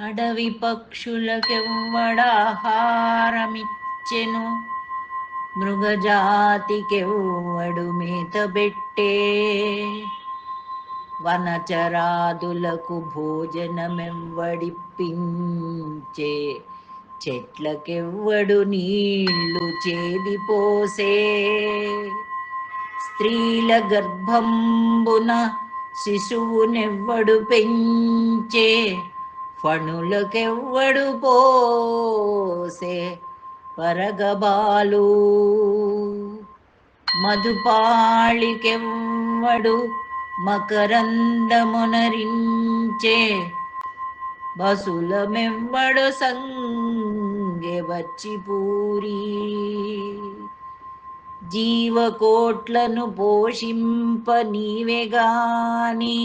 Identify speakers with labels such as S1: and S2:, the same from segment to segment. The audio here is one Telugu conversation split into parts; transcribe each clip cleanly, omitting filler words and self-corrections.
S1: అడవి పక్షులకెవ్వడాహారమిచ్చెను, మృగజాతికెవ్వడు మేతబెట్టే. వనచరాదులకు భోజనమెవ్వడిప్పించే, చెట్లకెవ్వడు నీళ్లు చేదిపోసే. స్త్రీల గర్భంబున శిశువునెవ్వడు పెంచే, ఫణులకెవ్వడు పోసే పరగబాలు. మధుపాళికెవ్వడు మకరందమునరించే, బసులమెవ్వడు సంగె వచ్చిపూరి. జీవకోట్లను పోషింప నీవెగాని,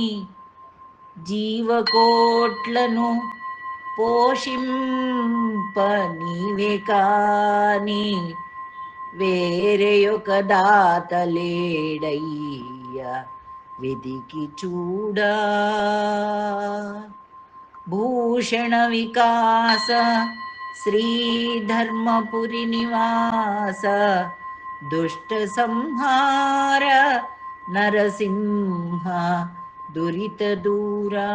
S1: జీవకోట్లను పోషింప నీవే కాని, వేరేయొక దాత లేడయ్యా వెదికి చూడా. భూషణ వికాస శ్రీధర్మపురి నివాస, దుష్ట సంహార నరసింహ దురిత దూరా.